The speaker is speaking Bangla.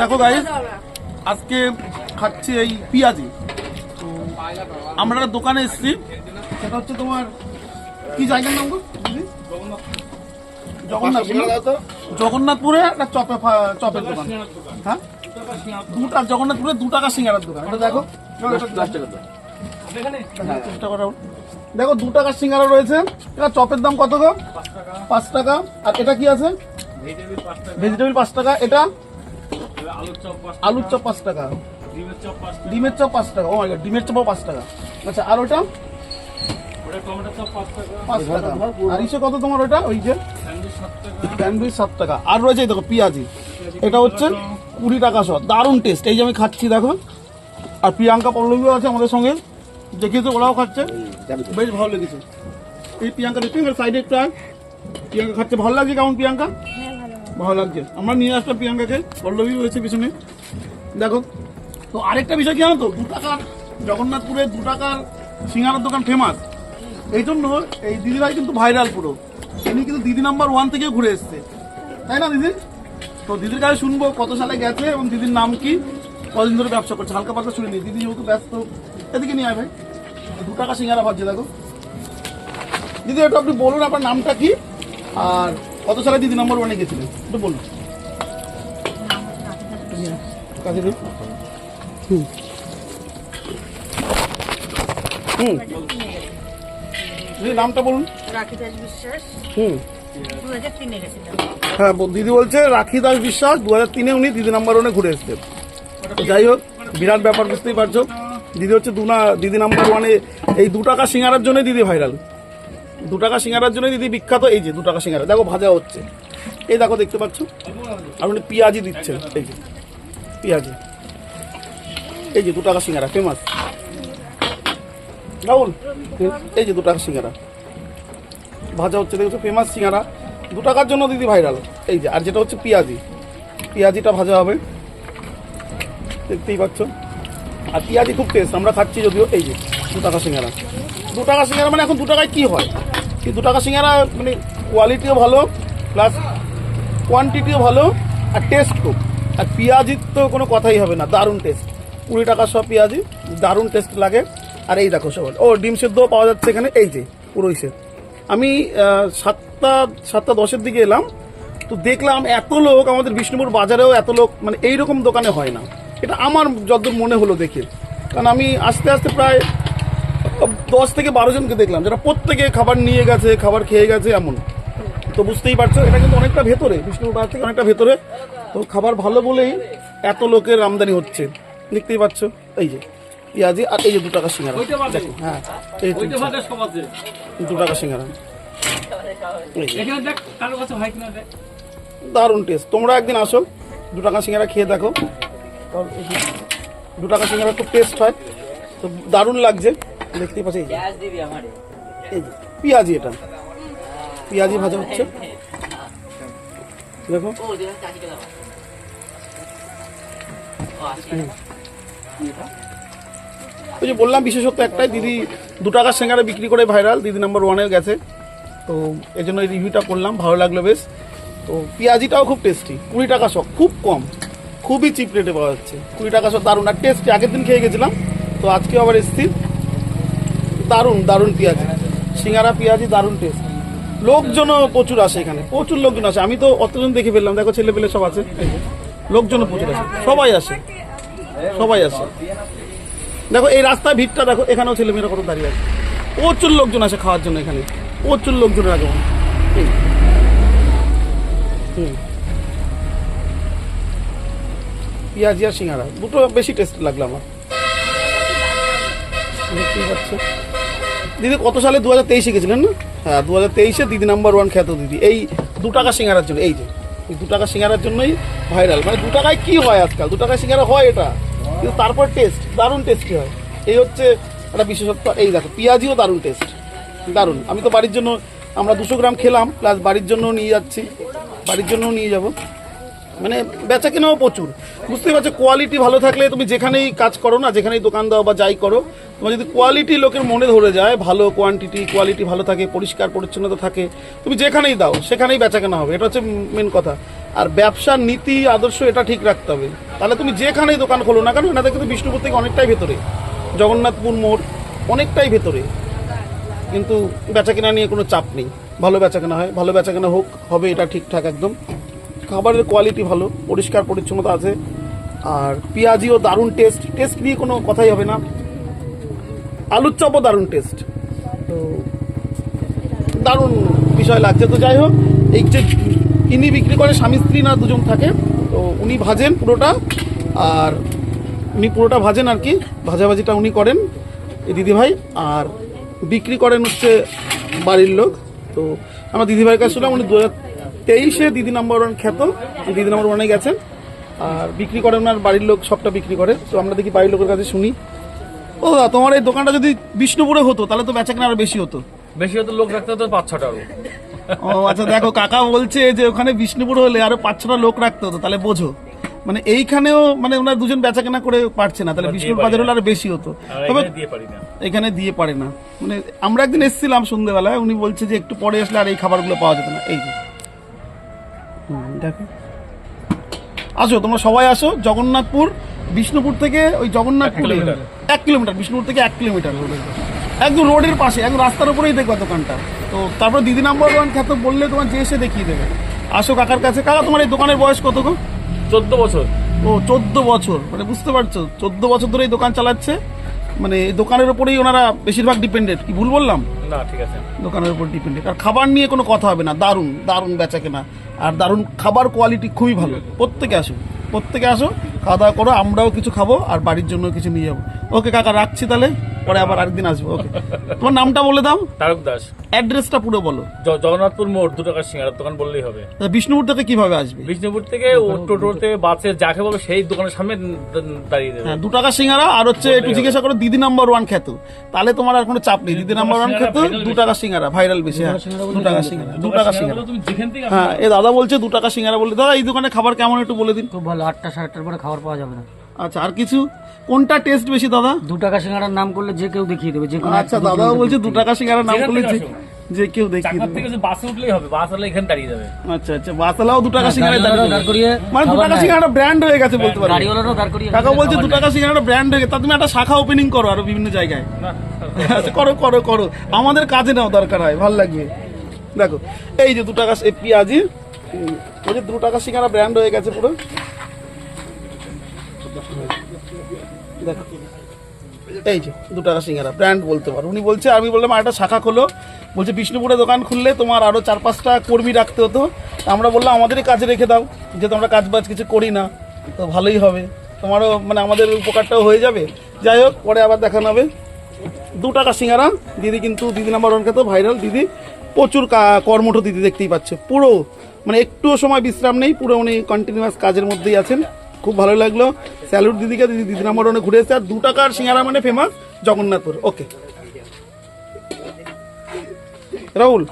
দেখো গাইস, আজকে খাচ্ছি এই পেঁয়াজি। তো আমরা একটা দোকানে এসেছি, সেটা হচ্ছে তোমার কি জায়গার নাম গো দিদি? জগন্নাথপুরে একটা চপের দোকান। হ্যাঁ, জগন্নাথপুরে 2 টাকা সিঙ্গারার দোকান। এটা দেখো, চেষ্টা করা। দেখো 2 টাকার সিঙ্গারা রয়েছে। এটা চপের দাম কত গো? 5 টাকা। আর এটা কি আছে? ভেজিটেবিল 5 টাকা। এটা আলুর চপ 5 টাকা। ডিমের চপ 5 টাকা। ও মাই গড, ডিমের চপও 5 টাকা। আচ্ছা, আর ওটা 5 টাকা। আর ইসে কত তোমার ওটা? ওই যে স্যান্ডউইচ 7 টাকা। আর রয়েছে দেখো পেঁয়াজি, এটা হচ্ছে 20 টাকা শো। দারুণ টেস্ট। এই যে আমি খাচ্ছি দেখো। আর প্রিয়াঙ্কা পল্লবীও আছে আমাদের সঙ্গে, দেখিয়েছে, ওরাও খাচ্ছে, বেশ ভালো লেগেছে। এই প্রিয়াঙ্কা দেখছি সাইডে একটা, প্রিয়াঙ্কা খাচ্ছে। ভালো লাগছে কেমন প্রিয়াঙ্কা? ভালো লাগছে। আমরা নিয়ে আসলাম প্রিয়াঙ্কাকে, পল্লবী রয়েছে পিছনে দেখো। তো আরেকটা বিষয় কি জানো তো, 2 টাকার জগন্নাথপুরে 2 টাকার সিঙ্গারার দোকান ফেমাস। এই জন্য এই দিদিভাই কিন্তু ভাইরাল পুরো। তিনি কিন্তু দিদি নাম্বার 1 থেকে ঘুরে এসছে, তাই না দিদি? তো দিদির কাছে শুনবো কত সালে গেছে এবং দিদির নাম কি, কদিন ধরে ব্যবসা করছে। হালকা পাতলা শুনে নি, দিদি যেহেতু ব্যস্ত। এদিকে নিয়ে আয় ভাই, 2 টাকা সিঙ্গারা ভাবছে দেখো। দিদি একটু আপনি বলুন আপনার নামটা কি, আর কত সালে দিদি নাম্বার 1-এ গেছিলেন একটু বলুন। নামটা বলুন। হ্যাঁ, দিদি বলছে রাখি দাস বিশ্বাস 2003-এ উনি দিদি নাম্বার 1-এ ঘুরে এসছেন। যাই হোক, বিরাট ব্যাপার, বুঝতেই পারছো। দিদি হচ্ছে দিদি নাম্বার 1-এ। এই 2 টাকা সিঙ্গারার জন্য দিদি ভাইরাল। 2 টাকা সিঙ্গারার জন্য দিদি বিখ্যাত। এই যে 2 টাকা সিঙ্গারা দেখো ভাজা হচ্ছে, এই দেখো দেখতে পাচ্ছ। আর উনি পেঁয়াজি দিচ্ছেন, এই যে পেঁয়াজি। এই যে 2 টাকা সিঙ্গারা ফেমাস রাহুল। এই যে 2 টাকা সিঙ্গারা ভাজা হচ্ছে, দেখছো ফেমাস সিঙ্গারা। 2 টাকার জন্য দিদি ভাইরাল। এই যে, আর যেটা হচ্ছে পেঁয়াজি, পেঁয়াজিটা ভাজা হবে, দেখতেই পাচ্ছ। আর পেঁয়াজি খুব টেস্ট, আমরা খাচ্ছি যদিও। এই যে 2 টাকা সিঙ্গারা। 2 টাকা সিঙ্গারা মানে এখন 2 টাকায় কি হয়? কি 2 টাকা সিঙ্গারা মানে কোয়ালিটিও ভালো, প্লাস কোয়ান্টিটিও ভালো, আর টেস্ট খুব। আর পেঁয়াজির তো কোনো কথাই হবে না, দারুণ টেস্ট। 20 টাকা সব পেঁয়াজি, দারুণ টেস্ট লাগে। আর এই দেখো সব, ও ডিম সেদ্ধও পাওয়া যাচ্ছে এখানে। এই যে পুরো ইসে, আমি 7টা 10-এর দিকে এলাম, তো দেখলাম এত লোক। আমাদের বিষ্ণুপুর বাজারেও এত লোক মানে এইরকম দোকানে হয় না। এটা আমার যতদূর মনে হলো দেখে, কারণ আমি আস্তে আস্তে প্রায় 10 থেকে 12 জনকে দেখলাম, যারা প্রত্যেকে খাবার নিয়ে গেছে, খাবার খেয়ে গেছে এমন। তো বুঝতেই পারছো, এটা কিন্তু অনেকটা ভেতরে, বিষ্ণুপুর বাজার থেকে অনেকটা ভেতরে। তো খাবার ভালো বলেই এত লোকের আমদানি হচ্ছে, দেখতেই পাচ্ছ। এই যে পেঁয়াজি, আর এই যে 2 টাকা সিঙ্গারা দেখো। হ্যাঁ, এই 2 টাকা সিঙ্গারা দারুণ টেস্ট। তোমরা একদিন আসো, 2 টাকা সিঙ্গারা খেয়ে দেখো। 2 টাকা সিঙ্গারা খুব টেস্ট হয়, তো দারুণ লাগছে, দেখতেই পাচ্ছি। এই যে পেঁয়াজি, এটা পেঁয়াজি ভাজা হচ্ছে দেখো। ওই যে বললাম বিশেষত্ব একটাই, দিদি 2 টাকার সিঙ্গারা বিক্রি করে ভাইরাল, দিদি নাম্বার 1-এ গেছে। তো এই জন্য এই রিভিউটা করলাম, ভালো লাগলো বেশ। তো পেঁয়াজিটাও খুব টেস্টি, 20 টাকা শখ, খুব কম, খুবই চিপ রেটে পাওয়া যাচ্ছে। 20 টাকা শখ, দারুণ। আর টেস্টি, আগের দিন খেয়ে গেছিলাম, তো আজকে আবার এসছি। দারুণ দারুণ পেঁয়াজি, সিঙ্গারা পেঁয়াজি দারুণ টেস্ট। লোকজনও প্রচুর আসে এখানে, প্রচুর লোকজন আসে। আমি তো অতজন দেখে ফেললাম, দেখো ছেলে পেলে সব আছে, লোকজনও প্রচুর আসে, সবাই আসে, সবাই আসে। দেখো এই রাস্তায় ভিড়টা দেখো, এখানেও ছেলেমেয়েরা কত দাঁড়িয়ে আছে, প্রচুর লোকজন আসে খাওয়ার জন্য এখানে, প্রচুর লোকজনের আগমন। পেঁয়াজি আর সিঙ্গারা দুটো বেশি টেস্ট লাগলো আমার। দেখতেই পাচ্ছ দিদি কত সালে 2023-এ গেছিলেন না? হ্যাঁ, 2023-এ দিদি নাম্বার 1 খ্যাত দিদি, এই 2 টাকা সিঙ্গারার জন্য। এই যে এই 2 টাকা সিঙ্গারার জন্যই ভাইরাল। মানে 2 টাকায় কি হয় আজকাল, 2 টাকায় সিঙ্গারা হয় এটা, কিন্তু তারপর টেস্ট দারুণ টেস্টি হয়, এই হচ্ছে একটা বিশেষত্ব। এই দেখো পেঁয়াজিও দারুণ টেস্ট, দারুণ। আমি তো বাড়ির জন্য, আমরা 200 গ্রাম খেলাম, প্লাস বাড়ির জন্যও নিয়ে যাচ্ছি, বাড়ির জন্যও নিয়ে যাব। মানে বেচা কেনাও প্রচুর, বুঝতেই পারছো। কোয়ালিটি ভালো থাকলে তুমি যেখানেই কাজ করো না, যেখানেই দোকান দাও বা যাই করো, তোমার যদি কোয়ালিটি লোকের মনে ধরে যায়, ভালো কোয়ালিটি ভালো থাকে, পরিষ্কার পরিচ্ছন্নতা থাকে, তুমি যেখানেই দাও সেখানেই বেচা কেনা হবে, এটা হচ্ছে মেন কথা। আর ব্যবসার নীতি আদর্শ এটা ঠিক রাখতে হবে, তাহলে তুমি যেখানেই দোকান খোলো না কেন, এনাদের কিন্তু বিষ্ণুপুর থেকে অনেকটাই ভেতরে, জগন্নাথপুর মোড় অনেকটাই ভেতরে, কিন্তু বেচাকেনা নিয়ে কোনো চাপ নেই, ভালো বেচাকেনা হয়, ভালো বেচাকেনা হোক হবে, এটা ঠিকঠাক একদম। খাবারের কোয়ালিটি ভালো, পরিষ্কার পরিচ্ছন্নতা আছে, আর পেঁয়াজিও দারুণ টেস্ট, টেস্ট নিয়ে কোনো কথাই হবে না। আলুর চপও দারুণ টেস্ট, তো দারুণ বিষয় লাগছে। তো যাই হোক, এই যে ইনি বিক্রি করে স্বামী স্ত্রী না দুজন থাকে, তো উনি ভাজেন পুরোটা, আর উনি পুরোটা ভাজেন আর কি, ভাজাভাজিটা উনি করেন এই দিদিভাই, আর বিক্রি করেন হচ্ছে বাড়ির লোক। তো আমার দিদিভাইয়ের কাছে শুনলাম উনি 2023-এ দিদি নাম্বার 1 খ্যাত, দিদি নাম্বার 1-এ গেছেন, আর বিক্রি করেন ওনার বাড়ির লোক, সবটা বিক্রি করে। তো আমরা দেখি বাড়ির লোকের কাছে শুনি। ও দাদা, তোমার এই দোকানটা যদি বিষ্ণুপুরে হতো তাহলে তো বেচাকেনা আরো বেশি হতো। বেশি হতো, লোক রাখতে হতো 5-6টা আরো। ও আচ্ছা, দেখো কাকা বলছে যে ওখানে বিষ্ণুপুর হলে আরো 5-6টা লোক রাখতে হতো, তাহলে বোঝো মানে এইখানেও মানে ওনার দুজন বেচাকেনা করে পারছে না, তাহলে বিষ্ণুপুর বাজার হলে আরো বেশি হতো। তবে এখানে দিয়ে পারে না, মানে আমরা একদিন এসেছিলাম সন্ধ্যেবেলায়, উনি বলছে যে একটু পরে আসলে আর এই খাবারগুলো পাওয়া যেত না। এই যে দেখো, আসো তোমরা সবাই আসো, জগন্নাথপুর বিষ্ণুপুর থেকে ওই জগন্নাথপুরে 1 কিলোমিটার, বিষ্ণুপুর থেকে 1 কিলোমিটার, একদম রোডের পাশে, একদম রাস্তার উপরেই দেখবা দোকানটা। তো তারপর দিদি নাম্বার 1 খ্যাত বললে তোমার যে এসে দেখিয়ে দেবে। আসো কাকার কাছে। কাকা, তোমার এই দোকানের বয়স কত গো? 14 বছর। ও 14 বছর, মানে বুঝতে পারছো 14 বছর ধরে এই দোকান চালাচ্ছে, মানে এই দোকানের উপরেই ওনারা বেশিরভাগ ডিপেন্ডেন্ট। কি ভুল বললাম? না, ঠিক আছে। দোকানের উপর ডিপেন্ডেন্ট, আর খাবার নিয়ে কোনো কথা হবে না, দারুণ দারুণ বেচা কেনা, আর দারুণ খাবার কোয়ালিটি খুবই ভালো। প্রত্যেকে আসো, প্রত্যেকে আসো, খাওয়া দাওয়া করো, আমরাও কিছু খাবো আর বাড়ির জন্য কিছু নিয়ে যাবো। ওকে কাকা, রাখছি তাহলে, পরে আবার আরেকদিন আসবো। ওকে, তোমার নামটা বলে দাও। তারক দাস। অ্যাড্রেসটা পুরো বলো। জগন্নাথপুর মোড়, 2 টাকার সিঙ্গারার দোকান বললেই হবে। বিষ্ণুপুর থেকে কিভাবে আসবে? বিষ্ণুপুর থেকে টোটোতে বাসে যাকে বলবে সেই দোকানের সামনে দাঁড়িয়ে দেবে। হ্যাঁ, 2 টাকা সিঙ্গারা, আর হচ্ছে একটু জিজ্ঞাসা করো দিদি নাম্বার 1 খ্যাত, তাহলে তোমার আর কোনো চাপ নেই। দিদি নাম্বার 1 খ্যাত, 2 টাকা সিঙ্গারা ভাইরাল বেশি। হ্যাঁ, 2 টাকা সিঙ্গারা, 2 টাকা সিঙ্গারা। হ্যাঁ, এ দাদা বলছে 2 টাকা সিঙ্গারা বলে। দাদা, এই দোকানে খাবার কেমন একটু বলে দিন। খুব ভালো, 8টা 8:30টার পরে খাবার পাওয়া যাবে না। আচ্ছা, আর কিছু কোনটা টেস্ট বেশি দাদা? 2 টাকা সিঙ্গারার নাম করলে যে কেউ দেখিয়ে দেবে, যে কোনো। আচ্ছা, দাদাও বলছে 2 টাকা সিঙ্গারার নাম করলে যে কেউ দেখিয়ে দেবে। বাসে উঠলেই হবে, বাস হলে এখানে দাঁড়িয়ে যাবে। আচ্ছা আচ্ছা, বাসলাও 2 টাকা সিঙ্গারা দাঁড় করিয়ে, মানে 2 টাকা সিঙ্গারা ব্র্যান্ড হয়ে গেছে বলতে পারো। গাড়িওয়ালারও দাঁড় করিয়ে। কাকা বলছে 2 টাকা সিঙ্গারা ব্র্যান্ড হয়ে গেছে, তা তুমি একটা শাখা ওপেনিং করো আরো বিভিন্ন জায়গায়। আচ্ছা, করো করো করো, আমাদের কাজে নাও, দরকার হয়, ভালো লাগবে। দেখো এই যে 2 টাকা পেঁয়াজি, বলছে 2 টাকা সিঙ্গারা ব্র্যান্ড হয়ে গেছে পুরো। দেখো এই যে 2 টাকা সিঙ্গারা ব্র্যান্ড বলতে পারো। উনি বলছে, আমি বললাম একটা শাখা খোলো, বলছে বিষ্ণুপুরে দোকান খুললে তোমার আরো 4-5টা কর্মী রাখতে হতো। আমরা বললাম আমাদেরই কাজে রেখে দাও, যেহেতু আমরা কাজ বাজ কিছু করি না, তো ভালোই হবে, তোমারও মানে আমাদের উপকারটাও হয়ে যাবে। যাই হোক, পরে আবার দেখানো হবে। 2 টাকা সিঙ্গারা দিদি, কিন্তু দিদি নাম্বার 1 খ্যাত ভাইরাল দিদি, প্রচুর কর্মঠ দিদি, দেখতেই পাচ্ছে পুরো, মানে একটুও সময় বিশ্রাম নেই, পুরো উনি কন্টিনিউয়াস কাজের মধ্যেই আছেন। খুব ভালো লাগলো, স্যালুট দিদিকে। দিদি নাম্বার 1 ঘুরে এসেছে, আর 2 টাকার সিঙ্গারা মানে ফেমাস জগন্নাথপুর। ওকে রাহুল,